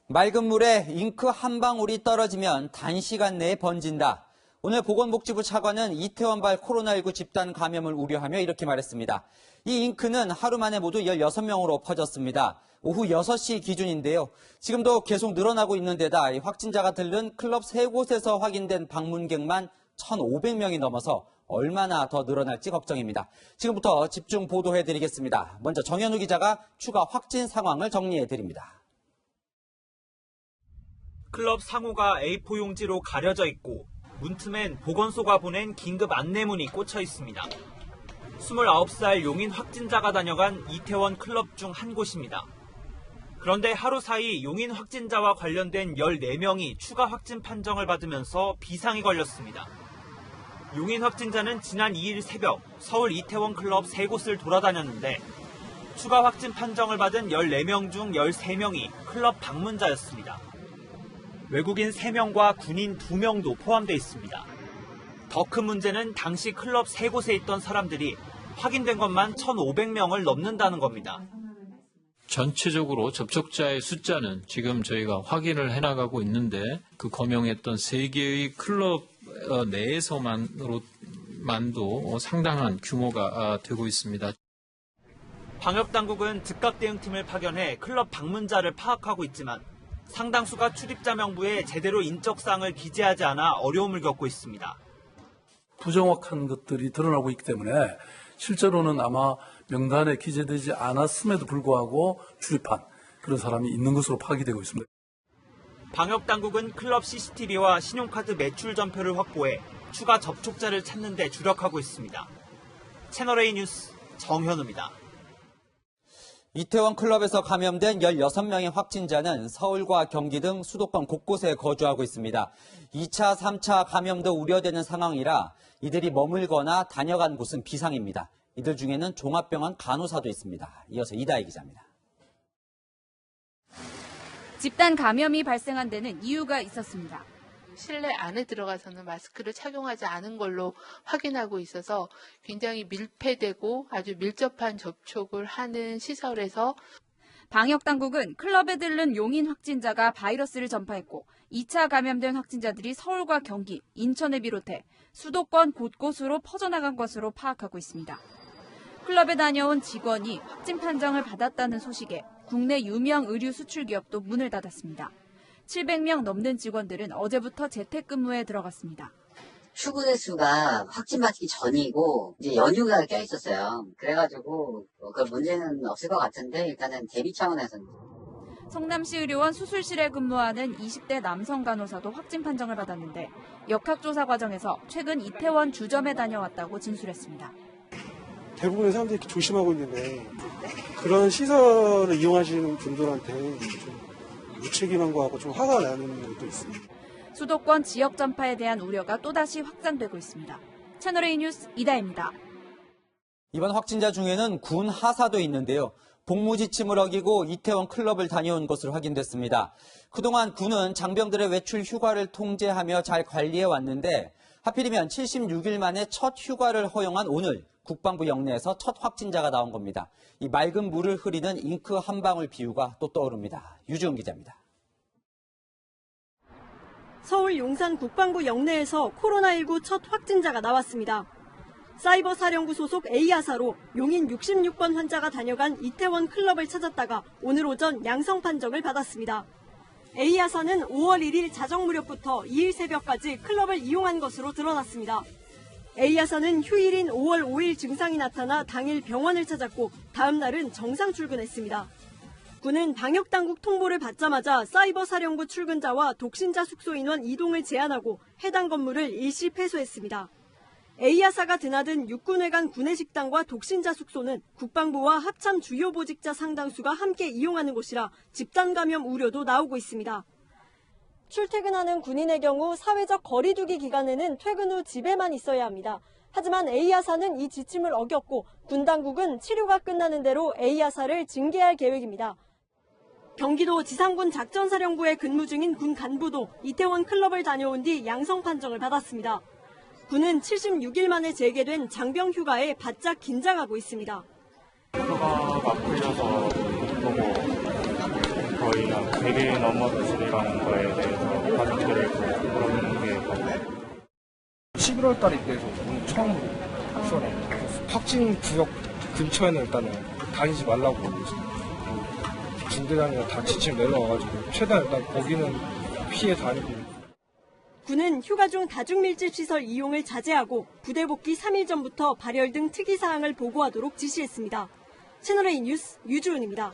맑은 물에 잉크 한 방울이 떨어지면 단시간 내에 번진다. 오늘 보건복지부 차관은 이태원발 코로나19 집단 감염을 우려하며 이렇게 말했습니다. 이 잉크는 하루 만에 모두 16명으로 퍼졌습니다. 오후 6시 기준인데요. 지금도 계속 늘어나고 있는 데다 확진자가 들른 클럽 3곳에서 확인된 방문객만 1,500명이 넘어서 얼마나 더 늘어날지 걱정입니다. 지금부터 집중 보도해드리겠습니다. 먼저 정현우 기자가 추가 확진 상황을 정리해드립니다. 클럽 상호가 A4 용지로 가려져 있고 문틈엔 보건소가 보낸 긴급 안내문이 꽂혀 있습니다. 29살 용인 확진자가 다녀간 이태원 클럽 중 한 곳입니다. 그런데 하루 사이 용인 확진자와 관련된 14명이 추가 확진 판정을 받으면서 비상이 걸렸습니다. 용인 확진자는 지난 2일 새벽 서울 이태원 클럽 3곳을 돌아다녔는데 추가 확진 판정을 받은 14명 중 13명이 클럽 방문자였습니다. 외국인 3명과 군인 2명도 포함되어 있습니다. 더 큰 문제는 당시 클럽 3곳에 있던 사람들이 확인된 것만 1,500명을 넘는다는 겁니다. 전체적으로 접촉자의 숫자는 지금 저희가 확인을 해나가고 있는데 그 거명했던 3개의 클럽 내에서만도 상당한 규모가 되고 있습니다. 방역당국은 즉각 대응팀을 파견해 클럽 방문자를 파악하고 있지만 상당수가 출입자 명부에 제대로 인적사항을 기재하지 않아 어려움을 겪고 있습니다. 부정확한 것들이 드러나고 있기 때문에 실제로는 아마 명단에 기재되지 않았음에도 불구하고 출입한 그런 사람이 있는 것으로 파악되고 있습니다. 방역당국은 클럽 CCTV와 신용카드 매출 전표를 확보해 추가 접촉자를 찾는 데 주력하고 있습니다. 채널A 뉴스 정현우입니다. 이태원 클럽에서 감염된 16명의 확진자는 서울과 경기 등 수도권 곳곳에 거주하고 있습니다. 2차, 3차 감염도 우려되는 상황이라 이들이 머물거나 다녀간 곳은 비상입니다. 이들 중에는 종합병원 간호사도 있습니다. 이어서 이다희 기자입니다. 집단 감염이 발생한 데는 이유가 있었습니다. 실내 안에 들어가서는 마스크를 착용하지 않은 걸로 확인하고 있어서 굉장히 밀폐되고 아주 밀접한 접촉을 하는 시설에서 방역당국은 클럽에 들른 용인 확진자가 바이러스를 전파했고 2차 감염된 확진자들이 서울과 경기, 인천을 비롯해 수도권 곳곳으로 퍼져나간 것으로 파악하고 있습니다. 클럽에 다녀온 직원이 확진 판정을 받았다는 소식에 국내 유명 의류 수출 기업도 문을 닫았습니다. 700명 넘는 직원들은 어제부터 재택근무에 들어갔습니다. 출근의 수가 확진받기 전이고 이제 연휴가 껴있었어요. 그래가지고 그 문제는 없을 것 같은데 일단은 대비 차원에서는. 성남시 의료원 수술실에 근무하는 20대 남성 간호사도 확진 판정을 받았는데 역학조사 과정에서 최근 이태원 주점에 다녀왔다고 진술했습니다. 대부분의 사람들이 이렇게 조심하고 있는데 그런 시설을 이용하시는 분들한테 좀 무책임한 거 하고 좀 화가 나는 것도 있습니다. 수도권 지역 전파에 대한 우려가 또다시 확산되고 있습니다. 채널A 뉴스 이다혜입니다. 이번 확진자 중에는 군 하사도 있는데요. 복무 지침을 어기고 이태원 클럽을 다녀온 것으로 확인됐습니다. 그동안 군은 장병들의 외출 휴가를 통제하며 잘 관리해 왔는데 하필이면 76일 만에 첫 휴가를 허용한 오늘 국방부 영내에서 첫 확진자가 나온 겁니다. 이 맑은 물을 흐리는 잉크 한 방울 비유가 또 떠오릅니다. 유지훈 기자입니다. 서울 용산 국방부 영내에서 코로나19 첫 확진자가 나왔습니다. 사이버사령부 소속 A야사로 용인 66번 환자가 다녀간 이태원 클럽을 찾았다가 오늘 오전 양성 판정을 받았습니다. A야사는 5월 1일 자정 무렵부터 2일 새벽까지 클럽을 이용한 것으로 드러났습니다. A야사는 휴일인 5월 5일 증상이 나타나 당일 병원을 찾았고 다음 날은 정상 출근했습니다. 군은 방역당국 통보를 받자마자 사이버사령부 출근자와 독신자 숙소 인원 이동을 제한하고 해당 건물을 일시 폐쇄했습니다. A야사가 드나든 육군회관 구내식당과 독신자 숙소는 국방부와 합참 주요 보직자 상당수가 함께 이용하는 곳이라 집단 감염 우려도 나오고 있습니다. 출퇴근하는 군인의 경우 사회적 거리두기 기간에는 퇴근 후 집에만 있어야 합니다. 하지만 A야사는 이 지침을 어겼고 군 당국은 치료가 끝나는 대로 A야사를 징계할 계획입니다. 경기도 지상군 작전사령부에 근무 중인 군 간부도 이태원 클럽을 다녀온 뒤 양성 판정을 받았습니다. 군은 76일 만에 재개된 장병 휴가에 바짝 긴장하고 있습니다. 휴가가 풀려서 너무 더 저희가 개개인 업무실이라는 거에 대해서 가족들을 그런 게 11월 달에 때도 오늘 처음으로 수원에 확진 구역 근처에는 일단은 다니지 말라고 중대장이랑 다 지침 내려와가지고 최대한 일단 거기는 피해 다니고. 군은 휴가 중 다중밀집시설 이용을 자제하고 부대 복귀 3일 전부터 발열 등 특이사항을 보고하도록 지시했습니다. 채널A 뉴스 유주은입니다.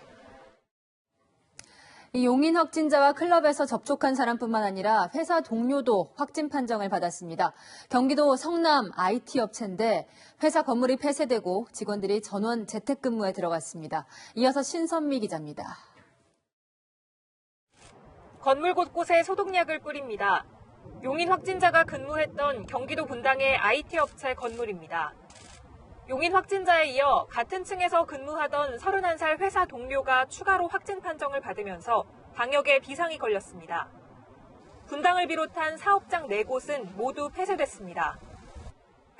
이 용인 확진자와 클럽에서 접촉한 사람뿐만 아니라 회사 동료도 확진 판정을 받았습니다. 경기도 성남 IT 업체인데 회사 건물이 폐쇄되고 직원들이 전원 재택근무에 들어갔습니다. 이어서 신선미 기자입니다. 건물 곳곳에 소독약을 뿌립니다. 용인 확진자가 근무했던 경기도 분당의 IT 업체 건물입니다. 용인 확진자에 이어 같은 층에서 근무하던 31살 회사 동료가 추가로 확진 판정을 받으면서 방역에 비상이 걸렸습니다. 분당을 비롯한 사업장 4곳은 모두 폐쇄됐습니다.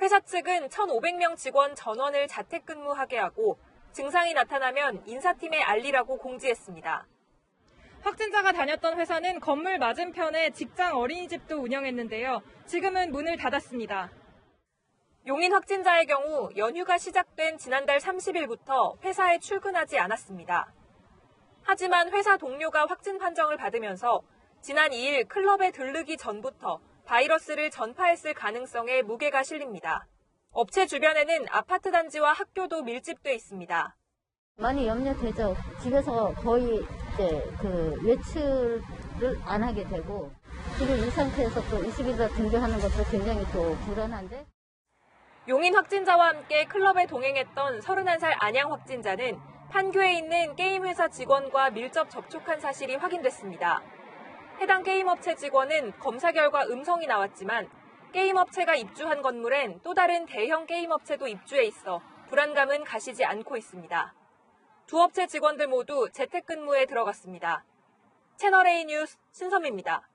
회사 측은 1,500명 직원 전원을 자택근무하게 하고 증상이 나타나면 인사팀에 알리라고 공지했습니다. 확진자가 다녔던 회사는 건물 맞은편에 직장 어린이집도 운영했는데요. 지금은 문을 닫았습니다. 용인 확진자의 경우 연휴가 시작된 지난달 30일부터 회사에 출근하지 않았습니다. 하지만 회사 동료가 확진 판정을 받으면서 지난 2일 클럽에 들르기 전부터 바이러스를 전파했을 가능성에 무게가 실립니다. 업체 주변에는 아파트 단지와 학교도 밀집돼 있습니다. 많이 염려되죠. 집에서 거의 이제 외출을 안 하게 되고 지금 이 상태에서 또 20일간 등교하는 것도 굉장히 또 불안한데. 용인 확진자와 함께 클럽에 동행했던 31살 안양 확진자는 판교에 있는 게임 회사 직원과 밀접 접촉한 사실이 확인됐습니다. 해당 게임업체 직원은 검사 결과 음성이 나왔지만 게임업체가 입주한 건물엔 또 다른 대형 게임업체도 입주해 있어 불안감은 가시지 않고 있습니다. 두 업체 직원들 모두 재택근무에 들어갔습니다. 채널A 뉴스 신선미입니다.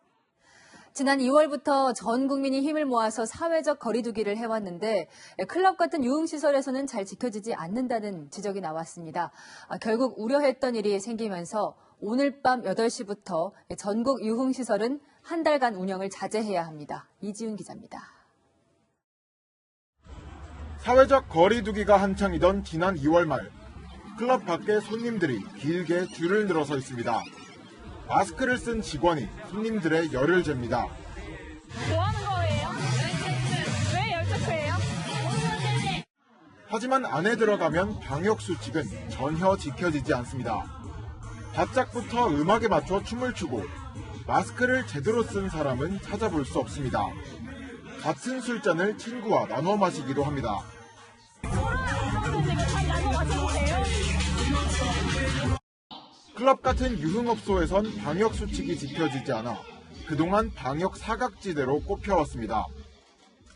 지난 2월부터 전 국민이 힘을 모아서 사회적 거리두기를 해왔는데 클럽 같은 유흥시설에서는 잘 지켜지지 않는다는 지적이 나왔습니다. 결국 우려했던 일이 생기면서 오늘 밤 8시부터 전국 유흥시설은 한 달간 운영을 자제해야 합니다. 이지훈 기자입니다. 사회적 거리두기가 한창이던 지난 2월 말 클럽 밖에 손님들이 길게 줄을 늘어서 있습니다. 마스크를 쓴 직원이 손님들의 열을 잽니다. 뭐 하는 거예요? 왜 열차표예요? 하지만 안에 들어가면 방역 수칙은 전혀 지켜지지 않습니다. 바짝부터 음악에 맞춰 춤을 추고 마스크를 제대로 쓴 사람은 찾아볼 수 없습니다. 같은 술잔을 친구와 나눠 마시기도 합니다. 클럽 같은 유흥업소에선 방역 수칙이 지켜지지 않아 그동안 방역 사각지대로 꼽혀왔습니다.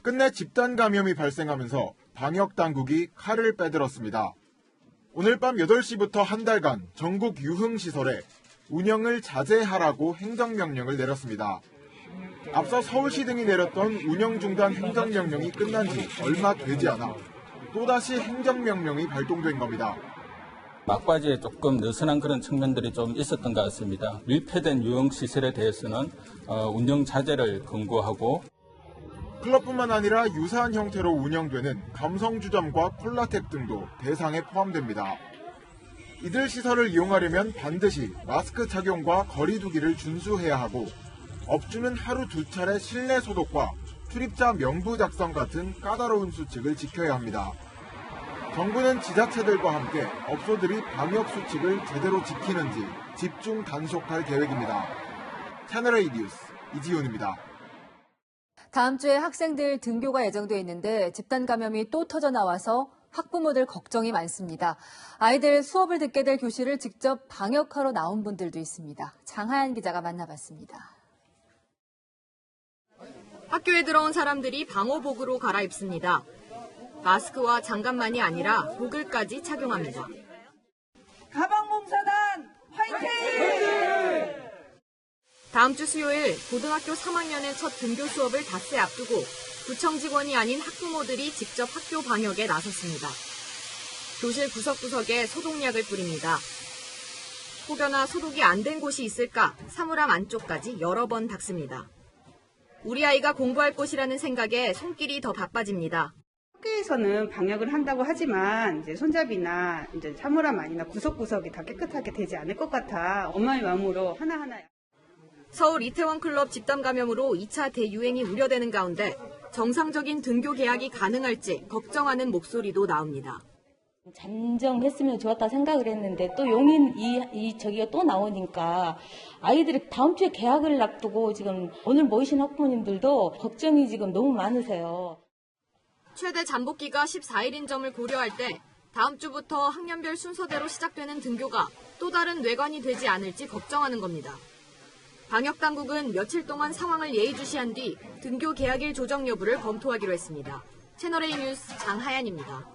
끝내 집단 감염이 발생하면서 방역 당국이 칼을 빼들었습니다. 오늘 밤 8시부터 한 달간 전국 유흥시설에 운영을 자제하라고 행정명령을 내렸습니다. 앞서 서울시 등이 내렸던 운영 중단 행정명령이 끝난 지 얼마 되지 않아 또다시 행정명령이 발동된 겁니다. 막바지에 조금 느슨한 그런 측면들이 좀 있었던 것 같습니다. 밀폐된 유흥시설에 대해서는 운영 자제를 권고하고 클럽뿐만 아니라 유사한 형태로 운영되는 감성주점과 콜라텍 등도 대상에 포함됩니다. 이들 시설을 이용하려면 반드시 마스크 착용과 거리두기를 준수해야 하고 업주는 하루 2차례 실내 소독과 출입자 명부 작성 같은 까다로운 수칙을 지켜야 합니다. 정부는 지자체들과 함께 업소들이 방역 수칙을 제대로 지키는지 집중 단속할 계획입니다. 채널A 뉴스 이지훈입니다. 다음 주에 학생들 등교가 예정돼 있는데 집단 감염이 또 터져 나와서 학부모들 걱정이 많습니다. 아이들 수업을 듣게 될 교실을 직접 방역하러 나온 분들도 있습니다. 장하연 기자가 만나봤습니다. 학교에 들어온 사람들이 방호복으로 갈아입습니다. 마스크와 장갑만이 아니라 고글까지 착용합니다. 가방봉사단 화이팅! 다음 주 수요일 고등학교 3학년의 첫 등교 수업을 닷새 앞두고 구청 직원이 아닌 학부모들이 직접 학교 방역에 나섰습니다. 교실 구석구석에 소독약을 뿌립니다. 혹여나 소독이 안 된 곳이 있을까 사물함 안쪽까지 여러 번 닦습니다. 우리 아이가 공부할 곳이라는 생각에 손길이 더 바빠집니다. 학교에서는 방역을 한다고 하지만 이제 손잡이나 이제 사물함 안이나 구석구석이 다 깨끗하게 되지 않을 것 같아 엄마의 마음으로 하나하나. 서울 이태원 클럽 집단 감염으로 2차 대유행이 우려되는 가운데 정상적인 등교 개학이 가능할지 걱정하는 목소리도 나옵니다. 잠정했으면 좋았다 생각을 했는데 또 용인 저기가 또 나오니까 아이들이 다음 주에 개학을 앞두고 지금 오늘 모이신 학부모님들도 걱정이 지금 너무 많으세요. 최대 잠복기가 14일인 점을 고려할 때 다음 주부터 학년별 순서대로 시작되는 등교가 또 다른 뇌관이 되지 않을지 걱정하는 겁니다. 방역당국은 며칠 동안 상황을 예의주시한 뒤 등교 개학일 조정 여부를 검토하기로 했습니다. 채널A 뉴스 장하연입니다.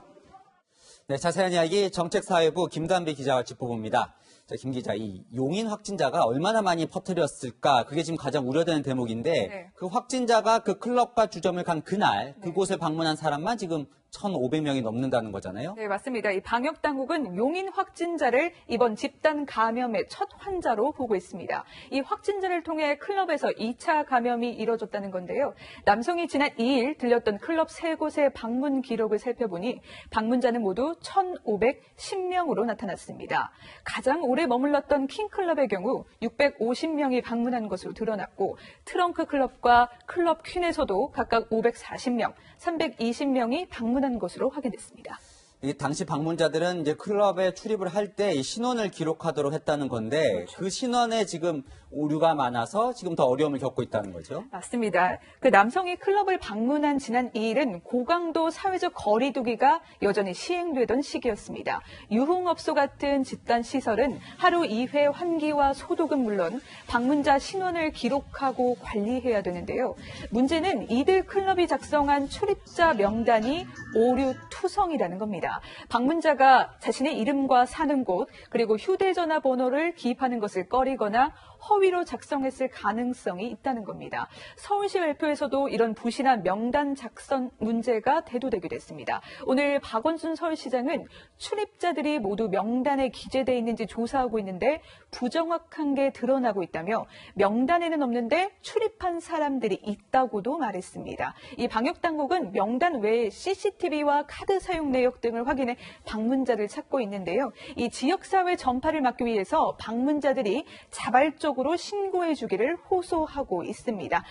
네, 자세한 이야기 정책사회부 김단비 기자와 짚어봅니다. 자, 김 기자, 이 용인 확진자가 얼마나 많이 퍼뜨렸을까? 그게 지금 가장 우려되는 대목인데 네. 그 확진자가 그 클럽과 주점을 간 그날 그곳을 방문한 사람만 지금 1,500명이 넘는다는 거잖아요. 네, 맞습니다. 이 방역당국은 용인 확진자를 이번 집단 감염의 첫 환자로 보고 있습니다. 이 확진자를 통해 클럽에서 2차 감염이 이뤄졌다는 건데요. 남성이 지난 2일 들렸던 클럽 3곳의 방문 기록을 살펴보니 방문자는 모두 1,510명으로 나타났습니다. 가장 오래 머물렀던 킹클럽의 경우 650명이 방문한 것으로 드러났고 트렁크 클럽과 클럽 퀸에서도 각각 540명, 320명이 방문한 것으로 확인됐습니다. 이 당시 방문자들은 이제 클럽에 출입을 할 때 이 신원을 기록하도록 했다는 건데 그렇죠. 그 신원에 지금 오류가 많아서 지금 더 어려움을 겪고 있다는 거죠. 맞습니다. 그 남성이 클럽을 방문한 지난 2일은 고강도 사회적 거리 두기가 여전히 시행되던 시기였습니다. 유흥업소 같은 집단 시설은 하루 2회 환기와 소독은 물론 방문자 신원을 기록하고 관리해야 되는데요. 문제는 이들 클럽이 작성한 출입자 명단이 오류 투성이라는 겁니다. 방문자가 자신의 이름과 사는 곳 그리고 휴대전화 번호를 기입하는 것을 꺼리거나 허위로 작성했을 가능성이 있다는 겁니다. 서울시 발표에서도 이런 부실한 명단 작성 문제가 대두되기도 했습니다. 오늘 박원순 서울시장은 출입자들이 모두 명단에 기재돼 있는지 조사하고 있는데 부정확한 게 드러나고 있다며 명단에는 없는데 출입한 사람들이 있다고도 말했습니다. 이 방역당국은 명단 외에 CCTV와 카드 사용 내역 등을 확인해 방문자를 찾고 있는데요. 이 지역사회 전파를 막기 위해서 방문자들이 자발적으로 신고해 주기를 호소하고 있습니다.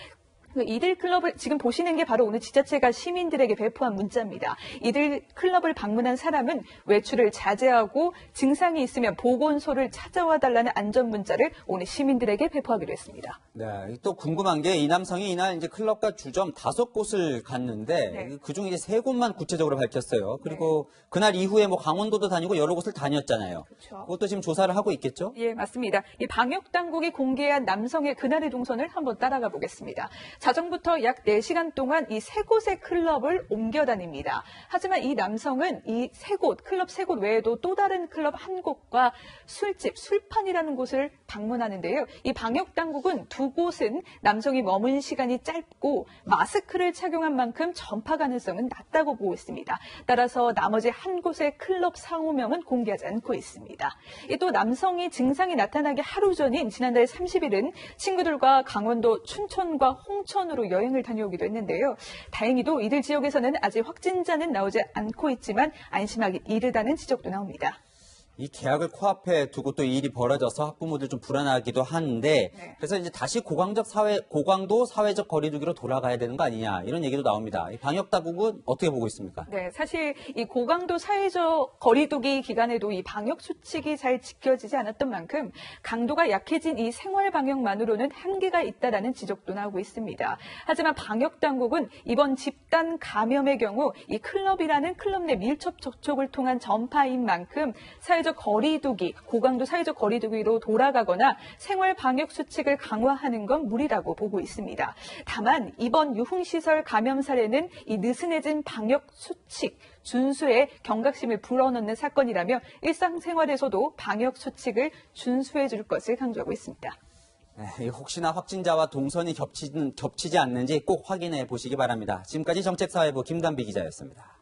이들 클럽을 지금 보시는 게 바로 오늘 지자체가 시민들에게 배포한 문자입니다. 이들 클럽을 방문한 사람은 외출을 자제하고 증상이 있으면 보건소를 찾아와 달라는 안전 문자를 오늘 시민들에게 배포하기로 했습니다. 네, 또 궁금한 게 이 남성이 이날 이제 클럽과 주점 5곳을 갔는데 네. 그중 이제 3곳만 구체적으로 밝혔어요. 그리고 네. 그날 이후에 뭐 강원도도 다니고 여러 곳을 다녔잖아요. 그렇죠. 그것도 지금 조사를 하고 있겠죠? 예, 맞습니다. 이 방역 당국이 공개한 남성의 그날의 동선을 한번 따라가 보겠습니다. 자정부터 약 4시간 동안 이 3곳의 클럽을 옮겨 다닙니다. 하지만 이 남성은 이 3곳, 클럽 3곳 외에도 또 다른 클럽 1곳과 술집, 술판이라는 곳을 방문하는데요. 이 방역 당국은 2곳은 남성이 머문 시간이 짧고 마스크를 착용한 만큼 전파 가능성은 낮다고 보고 있습니다. 따라서 나머지 1곳의 클럽 상호명은 공개하지 않고 있습니다. 또 남성이 증상이 나타나기 하루 전인 지난달 30일은 친구들과 강원도 춘천과 홍천으로 여행을 다녀오기도 했는데요. 다행히도 이들 지역에서는 아직 확진자는 나오지 않고 있지만 안심하기 이르다는 지적도 나옵니다. 이 계약을 코앞에 두고 또 이 일이 벌어져서 학부모들 좀 불안하기도 한데 네. 그래서 이제 다시 고강도 사회적 거리두기로 돌아가야 되는 거 아니냐 이런 얘기도 나옵니다. 이 방역당국은 어떻게 보고 있습니까? 네, 사실 이 고강도 사회적 거리두기 기간에도 이 방역 수칙이 잘 지켜지지 않았던 만큼 강도가 약해진 이 생활 방역만으로는 한계가 있다라는 지적도 나오고 있습니다. 하지만 방역당국은 이번 집단 감염의 경우 이 클럽이라는 클럽 내 밀접 접촉을 통한 전파인 만큼 사회적 거리두기, 고강도 사회적 거리두기로 돌아가거나 생활 방역 수칙을 강화하는 건 무리라고 보고 있습니다. 다만 이번 유흥시설 감염 사례는 이 느슨해진 방역 수칙 준수에 경각심을 불어넣는 사건이라며 일상생활에서도 방역 수칙을 준수해 줄 것을 강조하고 있습니다. 네, 혹시나 확진자와 동선이 겹치지 않는지 꼭 확인해 보시기 바랍니다. 지금까지 정책사회부 김단비 기자였습니다.